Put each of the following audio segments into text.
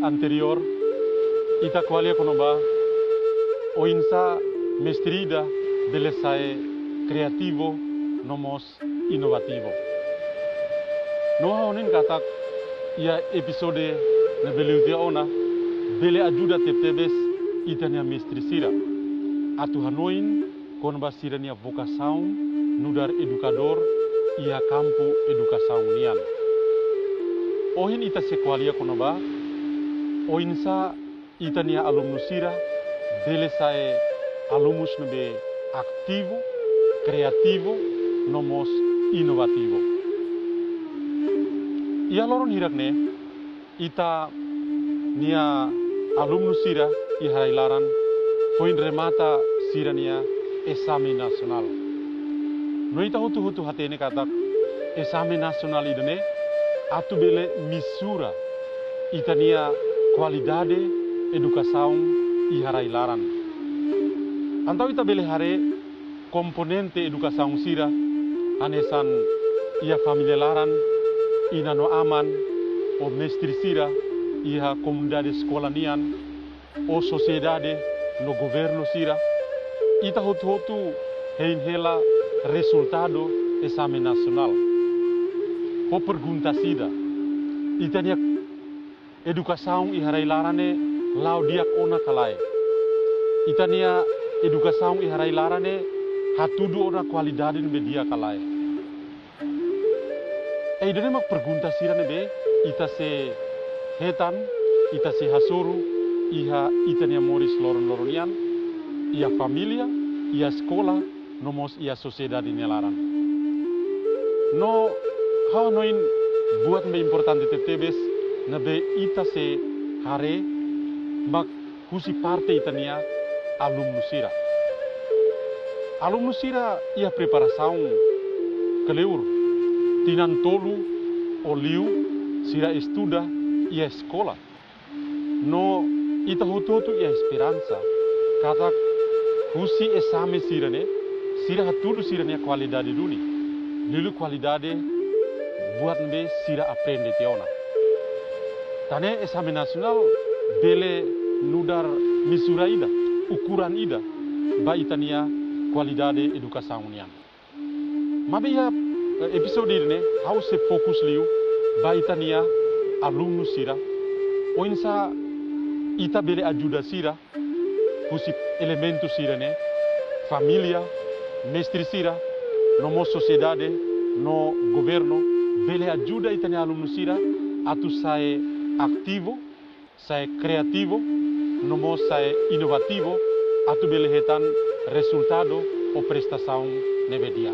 anterior, ita qualia konoba, oinsa mestrida belesae creativo nomos inovativo. Noha onin katak ia episode na beliutia ona bele ajuda tebes itania mestrisira. Atu hanoin konoba sirania vocação nudar educador ia kampu educação nian. Ohin ita sekualia konoba, oinsa itania alumnus sira bele sae alumnus nebe aktivo, kreativo, nomos inovativo. Ia loron hirak ne, ita nia alumnus sira iharailaran poin remata sira nia exame nasional. No ita hutu hatene katak exame nasional idene atu bele misura itania qualidade educação iharailaran. Antau ita bele hare komponente educação sira anesan ia familia laran ina no aman o mestri sira ia comunidade sekolah nian o sociedade no governo sira ita hotu hein hela resultado exame nasional o pergunta sida itania educação iharailarane lau diak ona kalai itania educação iharailarane hatudu ona qualidade no media kalai. Idane mak pergunta sira nebe ita se hetan ita se hasuru iha itania moris loron-loronian ia familia ia sekolah nomos ia sociedade nelaran. No hau noin buat me importante tebes nabe ita se hare mak husi parte itania alumnus sira. Alumnus sira ia preparação keleur tinan tolu oliu sira estuda ia sekolah. No ita hutu ia esperança katak husi exame sira ne sira hatudu sira ne qualidade duni. Lilu qualidade buat nbe sira aprende tiona. Tane exame nasional bele nudar misura ida, ukuran ida ba itania qualidade educação nian. Mabe ya episode ini how se fokus liu ba itania alumnus sira oinsa ita bele ajuda sira husi elementu sira ne familia mestri sira no sociedade no governo bele ajuda itania alumnus sira atu sae aktivo sae kreativo no sae inovativo atu bele hetan resultado o prestação nevedia.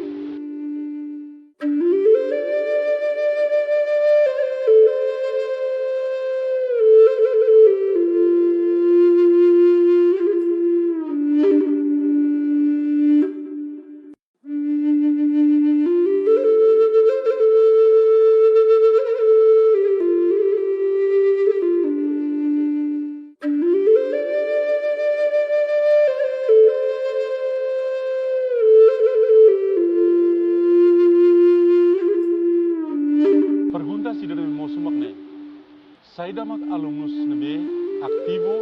Saidamak alumnus nebe aktivo,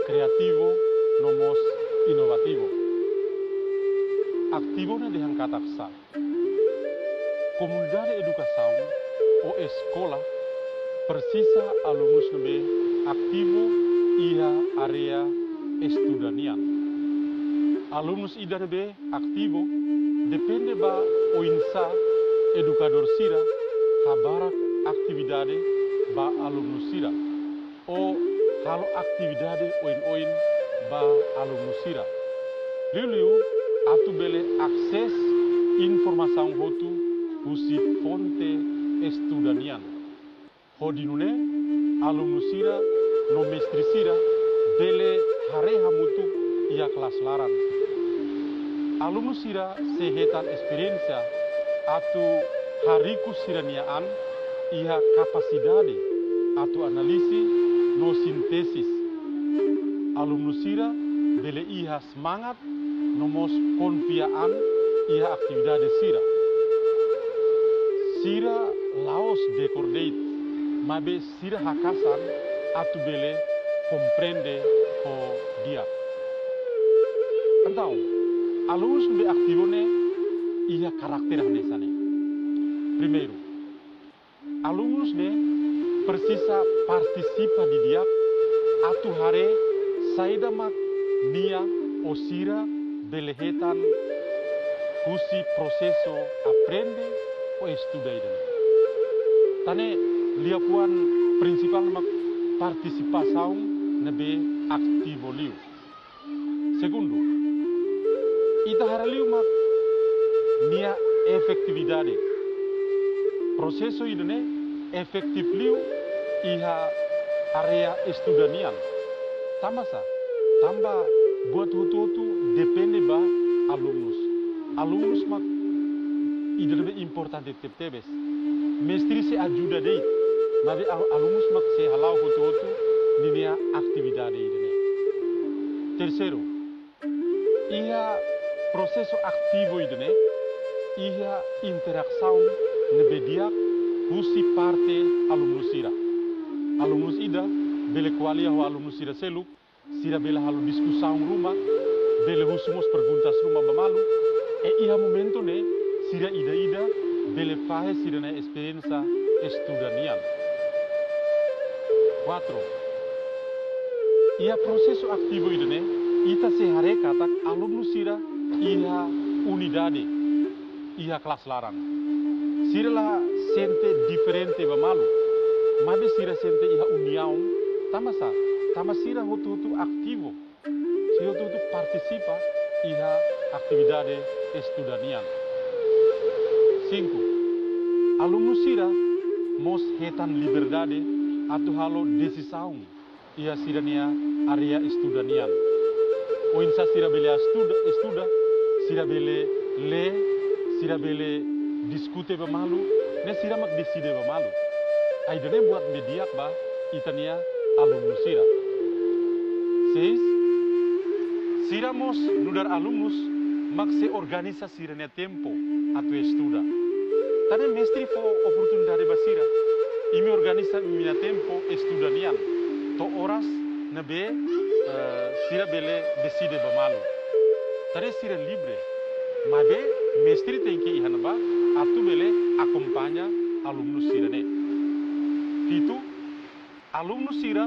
kreativo, nomos inovativo. Aktivo na dihang katak sa. Comunidade educação o escola precisa alumnus nebe aktivo ia area estudanian. Alumnus ida nebe aktivo depende ba o insa educador sira habarak aktividade ba alumnus sira o halo aktividade oin ba alumnus sira liu atu bele akses informação hotu husi fonte estudanian hodinune alumnus sira no mestri sira bele hareha mutu ia kelas laran alumnus sira sehetan experiência atu hariku siraniaan ia capacidade atau analisi no sintesis alumnus sira bele ia semangat nomos konfiaan ia aktividade sira sira laos decordate mabe sira hakasan atu bele compreende o dia. Então, alunos be ativo ne ia karakter hanesane. Primeiro, alunos ne precisa participa di dia atu hare saida mak nia osira belehetan kusi proseso aprende o estuda idane. Tane liapuan principal mak participação nebe aktivo liu. Segundo, ita haraliu mak nia efektividade. Proseso idane efektif liu iha area estudanian. Tambah tambah buat hutu depende ba alumnus. Alumnus mak idane importante tebes. Mestri se ajuda deit. Mas alumnus mak se halau hutu ninia atividade idane. Terceiro, iha processo ativo idane, iha interação nebediak husi parte alumnus ira. Alumnus ida bele kualia ho alumnus ira seluk, sira bele halu discussão rumah, bele husumos perguntas rumah bamalu, iha momento ne sira ida bele fahe sira na experiência estudanian. 4. Ia processo ativo idane, ita se hare katak alumnus sira iha unidade, iha kelas larang. Sira la sente diferente bamalu, mabe sira sente iha união, tama sira hutu aktivo, sira hutu participa iha atividade estudanian. 5. Alumnus sira mos hetan liberdade atu halo decisão iha sira nia area estudanian. O insa sira bele estuda, sira bele le, sira bele diskute bamalu, ne sira mak decide bamalu. Aidane buat mediak ba itania alumnus sira. 6. Sira mos nudar alumnus mak se organiza sira nia tempo atu estuda. Tane mestri fo oportunidade basira, imi organiza mina tempo estudanian. To horas nebe sira bele decide bamalu. Tare sira libre. Mabe mestri tenke ihanaba atu bele acompanha alumnus sira ne. Itu alumnus sira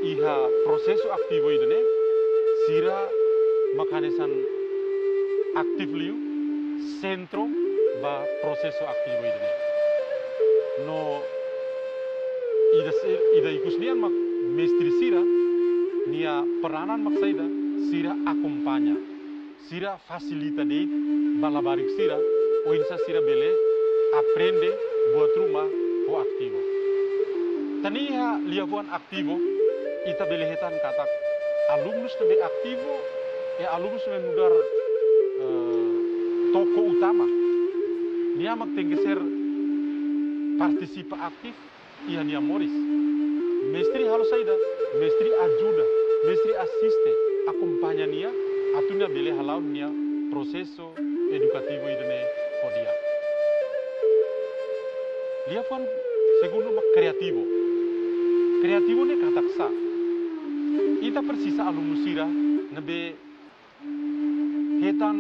iha proseso aktivo idane sira makanesan aktif liu centro ba proseso aktivo idane. No ida ikusnian mak mestri sira nia peranan mak saida sira acompanha, sira facilita deit balabarik sira o insa sira bele aprende buat rumah o aktivo. Taniha liabuan aktivo ita bele hetan katak alumnus nebe aktivo alumnus nebe nudar toko utama nia mak tenggeser partisipa aktif ia nia moris. Mestri halo saida, mestri ajuda, mestri asiste, acompanha nia, atunya bele halau nia proseso edukativo idane podia. Liapan segundo mak kreativo. Kreativo ne kataksa. Ita persisa alumnus sira nebe hetan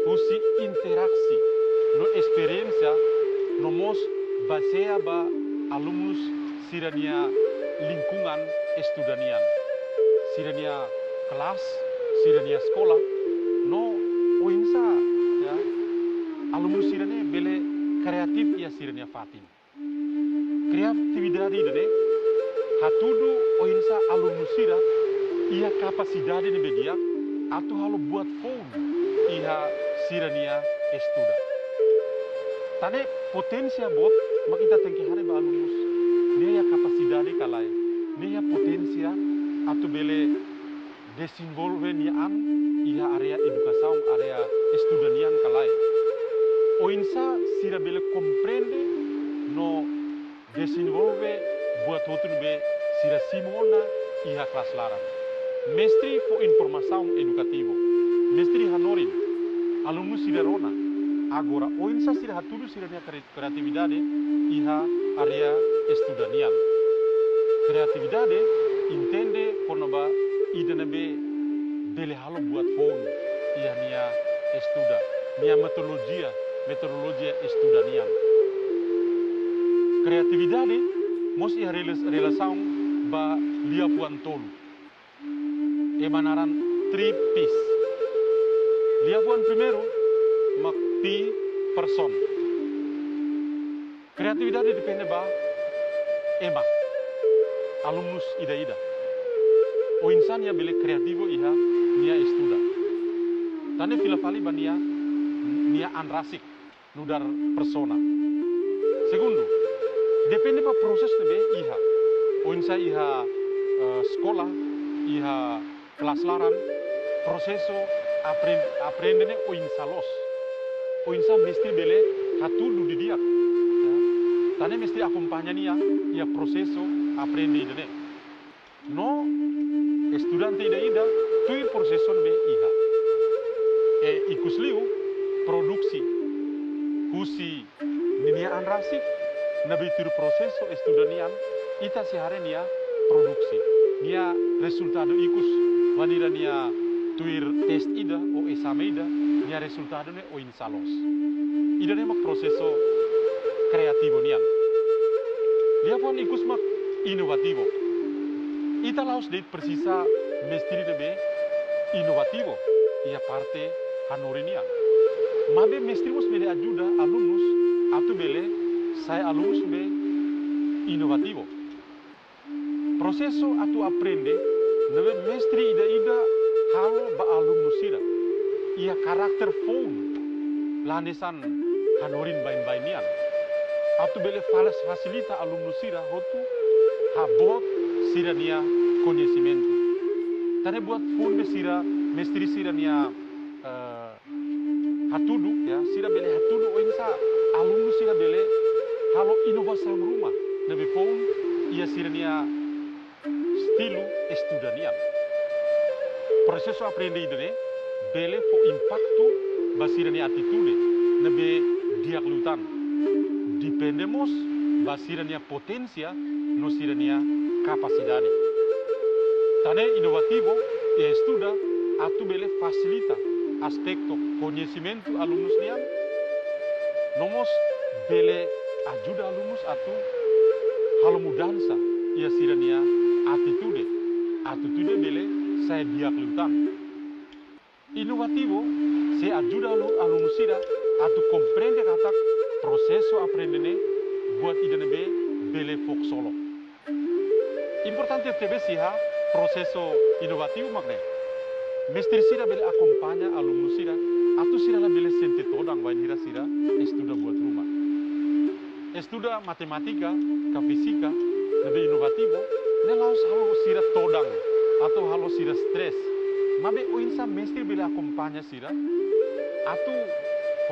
husi interaksi no experiência no mos basea ba alumnus sirania lingkungan estudanian, sirania kelas, sirania sekolah, no oinsa ya alumnus sirane bele kreatif ia sirania fatin. Kreatividade idane hatudu oinsa alumnus sira ia kapasidade ne bedia atu halo buat phone iha sirania estuda. Tane potensia bot makita tengke hare ba alumnus nia kapasidade kalai, nia potensia atu bele desenvolve nia an iha area educação, area estudanian kalai. O insa sira bele comprende no desenvolve buat hotun be sira simona iha kelas larang. Mestri fo informação educativo, mestri hanorin, alumnus sira rona. Agora, o insa sira hatudu sira nia kreatividade iha area estudanian. Creatividade entende quando ba ida nabe bele halo buat phone ia nia estuda nia metodologia estudanian. Creatividade mos ia relação ba lia puan tolu emanaran tripis lia puan primeiro mak pi person. Creatividade depende ba ema alumnus ida. O insan ia bele kreativo iha nia estuda. Tane fila fali ba nia anrasik nudar persona. Segundo, depende ba proses nebe iha. O insan iha sekolah, iha kelas laran, proseso aprendene o insalos. O insan mesti bele hatudu di dia. Tane mesti akompanyania ia proseso aprende idene. No estudante ida tu proseso be iha. Ikusliu produksi husi ninia anrasik nabi tur proseso estudanian ita sehari nia produksi. Nia resultado ikus wanira nia tuir test ida o exame ida nia resultado ne o insalos. Ida ne mak proseso kreativo nian. Dia pun ikus mak inovativo. Ita laos deit precisa mestri nebe inovativo. Ia parte hanurinian. Mabe mestri mus bele ajuda alumnus atu bele saya alumnus be inovativo. Proseso atu aprende nebe mestri ida hal ba alumnus ira. Ia karakter phone lanesan hanurin bain-bainian. Atu bele falas facilita alumnus ira hotu habot sira nia conhecimento. Tane buat phone be sira mestri sira nia hatudu ya sira bele hatudu o insa alumnus sira bele halo inovasi rumah nabi phone ia sira nia stilu estudanian. Proseso aprende idene bele fo impacto basira nia atitude nabe diaklutan. Dependemos basira nia potensia no sira nia capacidade. Tane inovativo e estuda atu bele facilita aspecto conhecimento alumnus nian. Nomos bele ajuda alumnus atu halo mudança ia sira nia atitude bele saya diaklutan. Inovativo se ajuda alumnus ira atu compreende kata proseso aprendene buat idene be bele fok solo. Importante tebe siha proseso inovativo magne. Mestri sira bele akompanya alumnus sira atu sira la bele sente todang bain hira sira estuda buat rumah. Estuda matematika, ka fisika, lebih inovativo, ne laos halo sira todang atau halo sira stres. Mabe o insa mestri bele akompanya sira atu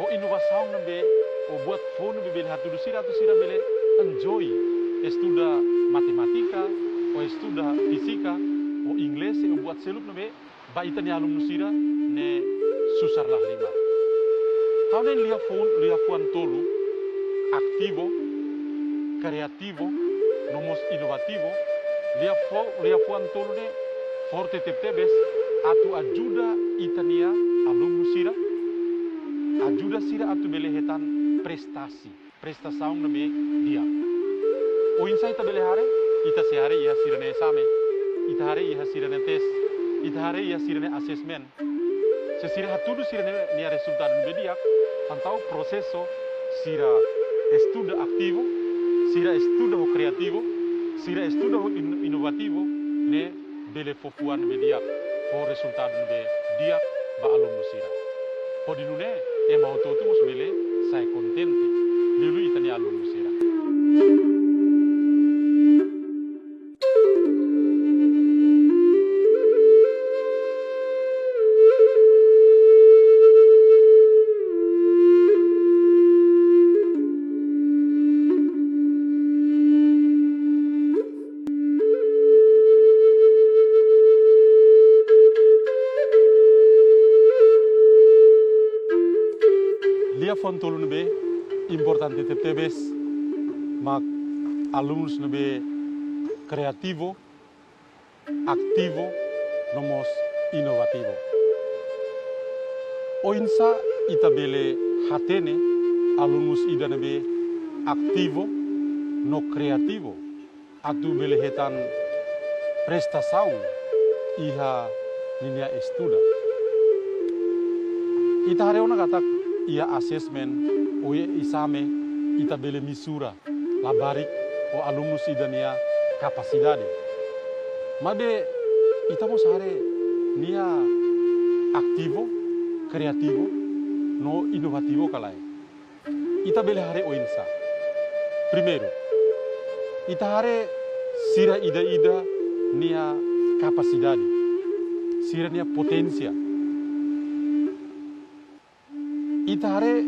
o inovasaung nabe o buat phone bele hatu sira atu sira bele enjoy estuda matematika o estuda fisika o inglés o buat selup nabe ba itani alumnus sira ne susar lah lima. Tauden lia fuan tolu aktivo, kreativo, nomos inovativo, lia fuan tolu ne forte tebes atu ajuda itania alumnus sira ajuda sira atu belehetan prestasaung nabe dia. O insa ita belehare ita sehari ia sirane exame, ita hari ia sirane tes, ita hari ia sirane assessment. Sesira hatudu sira nia resultado bediak tantau proseso sira estuda aktivo, sira estuda ho kreativo, sira estuda ho inovativo ne bele fofuan bediak ho resultado be diak ba alumnus sira. Podinune e mau toto mos bele sai contente lilu itani alumnus sira. Lia fontolu nebe importante tebes mak alumnus nebe creativo, activo, nomos inovativo. Oinsa ita bele hatene alumus ida nebe aktivo no kreativo atu bele hetan prestasaun iha ninia estuda. Ita hareona katak ia assessment oye isame ita bele misura labarik o alumus ida nia kapasidade. Made ita mo sare nia aktivo, kreativo, no inovativo kalai. Ita bele hare oinsa. Primeiro, ita hare sira ida-ida nia capacidade, sira nia potência. Ita hare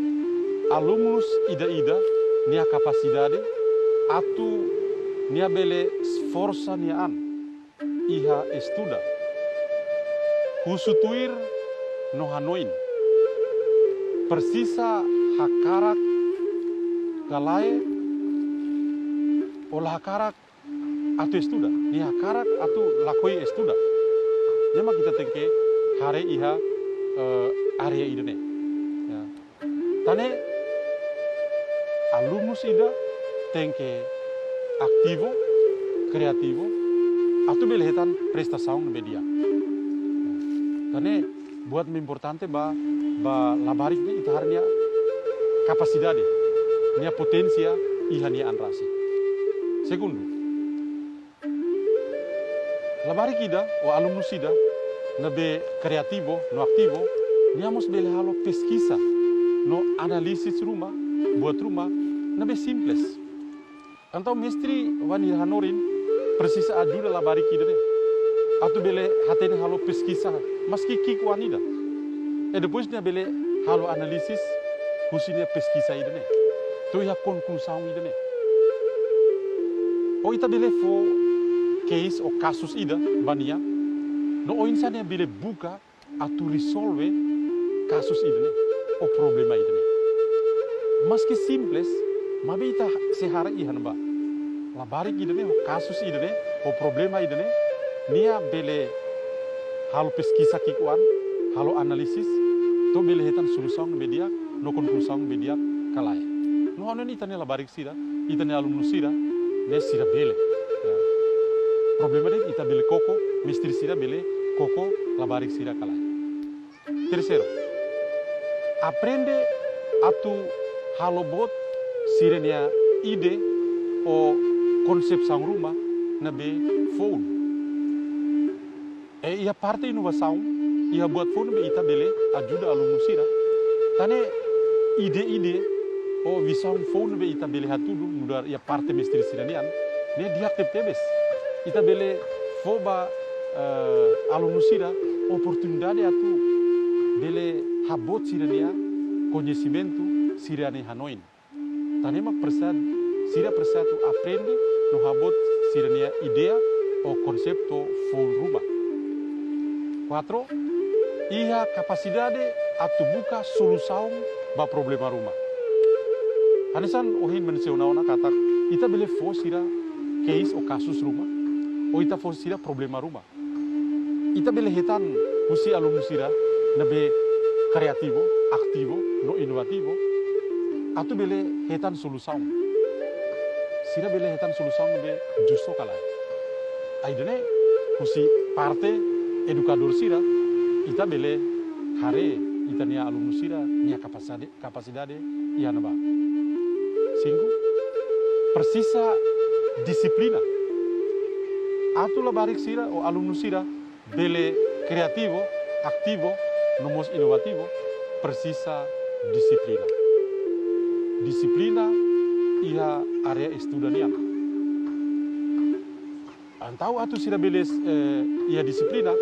alumus ida-ida nia capacidade, atu nia bele sforza nia an, iha estuda. Husutuir no hanoin, persisa hakarak galai olah hakarak atu estuda, ni hakarak atu lakoi estuda. Nyama kita tengke hare iha area idene. Ya. Tane alumus ida tengke aktivo, kreativo, atu belehetan prestasaun media. Tane buat importante ba labarik ni ita harnya capacidade, nia potensia iha nia anrasi. Segundo, labarik ida o alumus ida nabe kreativo no aktivo, niamos bele halo pesquisa no analisis rumah, buat rumah nabe simples. Antau mestri wani hanorin precisa ajuda labarik ida ne. Atu bele hatene halo pesquisa maski kik wanida. E depois nia bele halo analisis husinya pesquisa ida ne. Tu ia conclusão ida ne. O ita bele fo case o kasus ida bania no o insania bele buka atu resolve kasus ida ne o problema ida ne. Maski simples mabe ita sehara ihan ba. Labarik ida ne o kasus ida ne o problema ida ne. Nia bele halo pesquisa kikuan, halo analisis, to bele hetan solução media, no conclusão media kalai. No ano ni tane labarik sira, itane alumnus sira, ne sira bele. Problema de ita bele koko, mistri sira bele koko labarik sira kalai. Terceiro, aprende atu halo bot sira nia ide o konsep sang rumah na be phone. Ia parte inovação, ia buat phone be ita bele ajuda alumnus sira. Tane ide-ide o visão phone be ita bele hatudu mudar ia parte mestri siranian, ne dia tebes. Ita bele foba alumnus sira oportunidade atu bele habot sirania conhecimento sirane hanoin. Tane mak persad sira persatu aprende no habot sirania idea o konsepto phone rumah. 4. Iha capacidade atu buka solusaun ba problema rumah. Hanesan ohin menseuna kata ita bele fo sira case o kasus rumah o ita fo sira problema rumah. Ita bele hetan husi alumnus sira nabe kreativo, aktivo, no inovativo atu bele hetan solusaun. Sira bele hetan solusaun be justo kalai. Aidene husi parte educador sira, ita bele hare ita nia alumnus sira nia capacidade ia naba. 5. Persisa disiplina. Atu labarik sira o alumnus sira bele kreativo, aktivo, nomos inovativo, persisa disiplina. Disiplina ia area estudanian. Antau atu sira beles ia disiplina,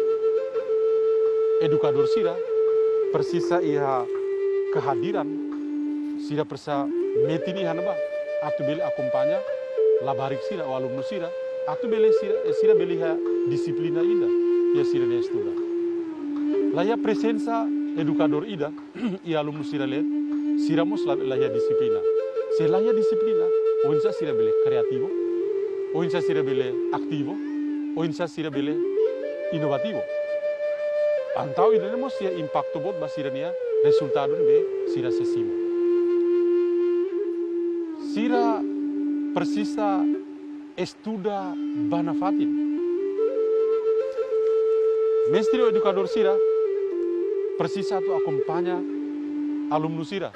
educador sira persisa ia kehadiran sira persa metini hanaba atu bele akompanya labarik sira o alumnus sira atu bele sira bele ha disiplina ida ia sira ne estuda. Laya presensa educador ida ia alumnus sira let sira mos laya disiplina. Selaya disiplina onsa sira bele kreativo, o insa sira bele aktivo, o insa sira bele inovativo. Antau idane mo sia impacto bot basira nia resultado be sira sesimo. Sira precisa estuda banafatin. Mestre o educador sira precisa tu acompanha alumno sira.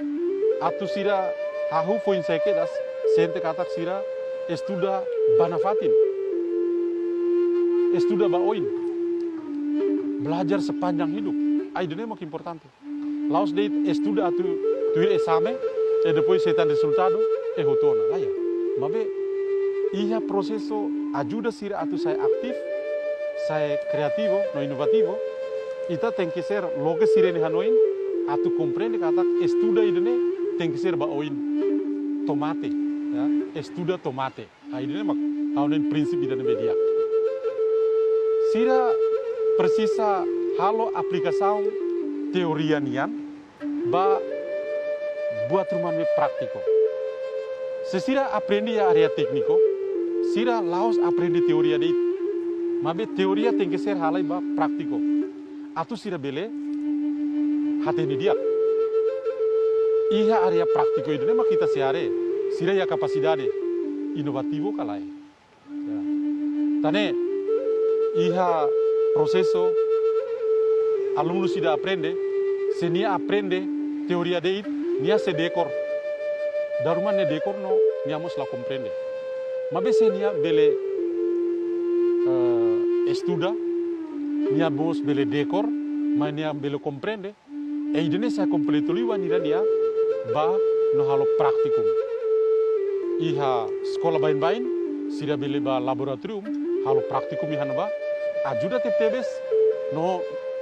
Atu sira hahu foi sekedas sente katak sira estuda banafatin. Estuda baoin. Belajar sepanjang hidup. Aidene mak importante. Laos de estuda atu tuir exame e depois setan resultado e hotona. Laya. Mabe ia proceso ajuda sira atu saya aktif, saya kreativo, no inovativo. Ita tem que ser logo sira ni hanoin atu compreende katak estuda idene tem que ser baoin tomate, ya. Estuda tomate. Aidene mak haunen prinsip idene media. Sira precisa halo aplicação teoria nian ba buat rumah me prático. Se sira aprende a área técnico, sira laos aprende teoria de. Mabe teoria tem que ser halai ba prático. Atu sira bele hateni dia. Iha area prático itu nema kita seare. Sira ya capacidade inovativo kalai. Ya. Tane iha proceso aluno sida aprende, se nia aprende teoria de it, nia se decor. Daruma ne decor no, nia mos la comprende. Mabe se nia bele estuda, nia mos bele decor, ma nia bele comprende, e idene sa completo liwa nira nia ba no halo praktikum. Iha sekolah bain-bain, sida bele ba laboratorium, halo praktikum ihan ba, ajuda tebes no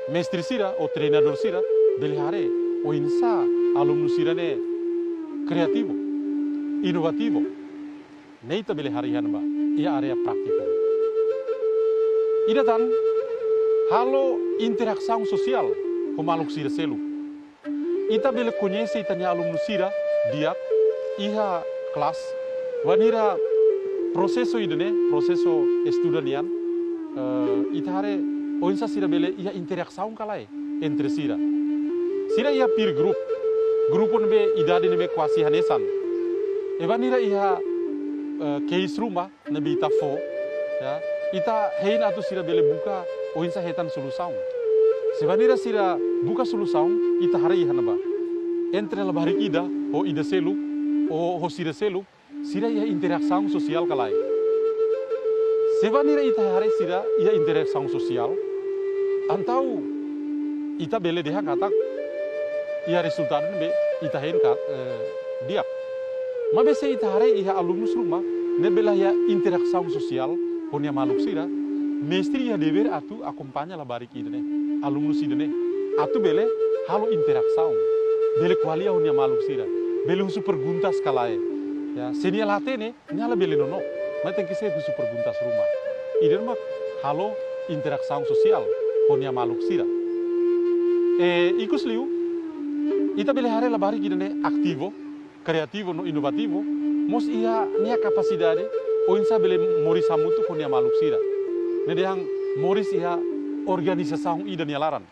mestre sira o treinador sira bele hare o insa alumno sira ne kreativo, inovativo. Neita bele hari ihan ba, ia area praktikum. Ida tan halo interação social com maluk sira selu. Ita bele conhece itanya alumno sira dia iha kelas wanira proseso idene proseso estudanian ita hare o insa sira bele iha interação kalai entre sira. Sira iha peer group grupo nebe idade nebe quasi hanesan. Evanira iha case rumah nebe ita fo ya. Ita hein atu sira bele buka o insa hetan solução. Sevanira sira buka solução ita hari iha naba. Entre labari ida o ida selu o ho sira selu sira iha interação social kalai. Sevanira ita hari sira iha interação social. Antau ita bele deha katak iha resultado nebe ita hein kat dia. Mabe se ita hari iha alumnus rumah nebela iha interação social punya maluk sira, mestri ya dever atu acompanha la barik idene, alumnus idene, atu bele halo interação, bele qualia punya maluk sira, bele husu perguntas kalai, ya senia latene nyala bele nono, mas tem que ser husu perguntas rumah, idene mak halo interação social punya maluk sira, ikus liu, ita bele hare la barik idene aktivo, kreativo no inovativo, mos ia nia capacidade o insa bele moris hamutu konia maluk sira. Nedehang moris iha organisação ida nia laran.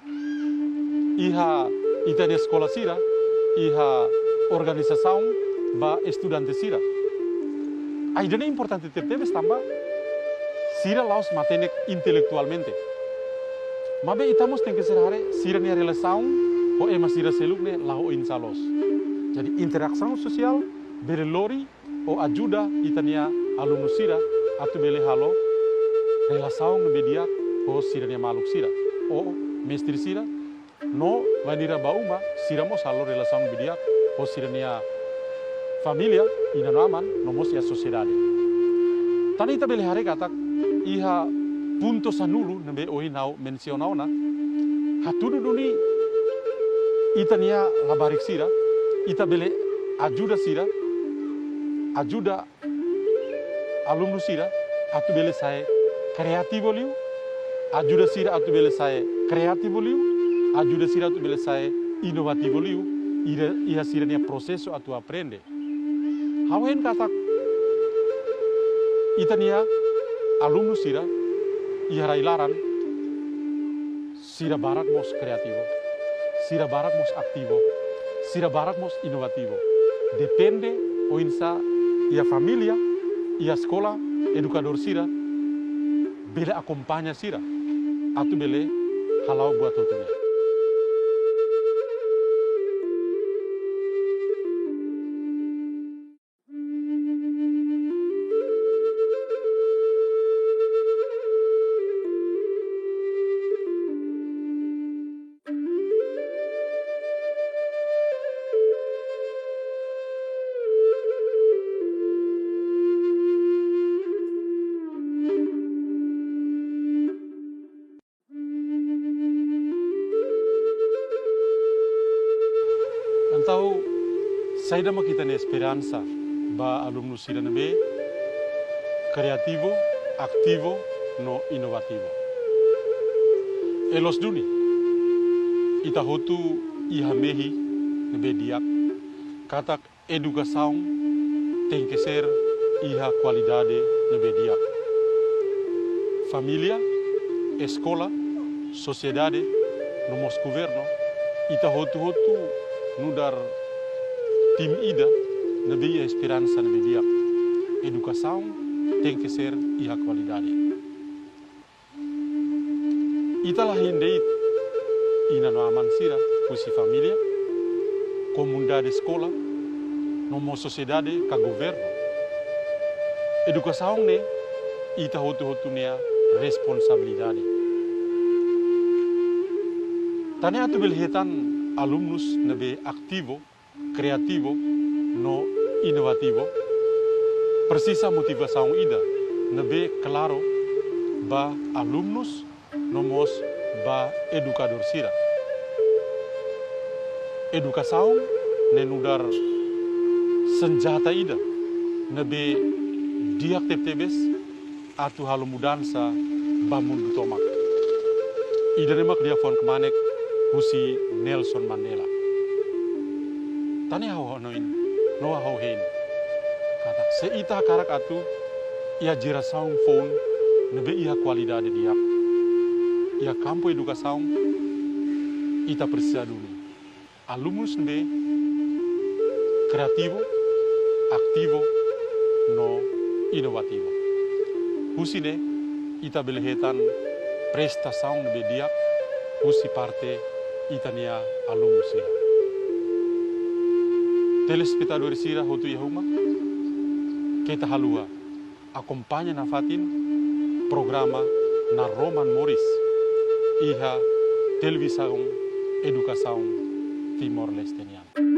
Iha itania sekolah sira, iha organisação ba estudante sira. Aidane importante tebes tamba sira laos matenek intelectualmente. Mabe itamos tem que ser hare sira nia relação o ema sira selukne lao insa los. Jadi interação social bele lori o ajuda itania alumno sira atu bele halo relação no media o sira nia maluk sira o mestre sira no vanira bauma sira mos halo relação no media o sira nia família ina no aman no mos ia sociedade tani ita bele hare katak iha punto sanulu nebe o inau mencionau na hatudu duni itania labarik sira ita bele ajuda sira ajuda alumno sira atu bele saya kreativo liu ajuda sira atu bele saya kreativo liu ajuda sira atu bele saya inovativo liu iha sira nia proseso atu aprende hawen katak Itania alumnus sira ia railaran sira barak mos kreativo, sira barak mos aktivo, sira barak mos inovativo. Depende o insa ia familia, ia sekolah, educador sira, bele acompanha sira, atau bele halau buat tutunya. Então, saída kita na esperança ba alumnus sira nebe kreativo, aktivo, no inovativo. Elos duni, ita hotu iha mehi nebe diak, katak educação tem que ser iha qualidade nebe diak. Família, escola, sociedade, no mos governo, ita hotu nudar tim ida nabi a esperança nabi dia. Educação tem que ser iha qualidade. Italah hindeit ina no aman sira pusi família, comunidade escola, no sociedade ka governo. Educação ne ita hotu nea responsabilidade. Tane atu belhetan alumnus nebe aktivo, kreativo, no inovativo, precisa motivação ida, nebe claro, ba alumnus, nomos ba educador sira. Educação nenudar senjata ida, nebe diak tebes atu halu mudansa ba mundu tomak. Ida nemak dia fon kemanek husi Nelson Mandela. Tani hau noin, noa hau hen. Katak seita karak atu, ia jira saung phone, nebe ia qualidade diak. Ia campo educação, ita precisa dulu. Alumnus nebe kreativo, aktivo, no inovativo. Husi ne, ita belehetan prestação nebe diak, husi parte itania alumnus sira. Telespectador sira hotu yahuma, kita halua acompanha na fatin programa na Roman Morris iha televisão educação Timor-Lesteniana.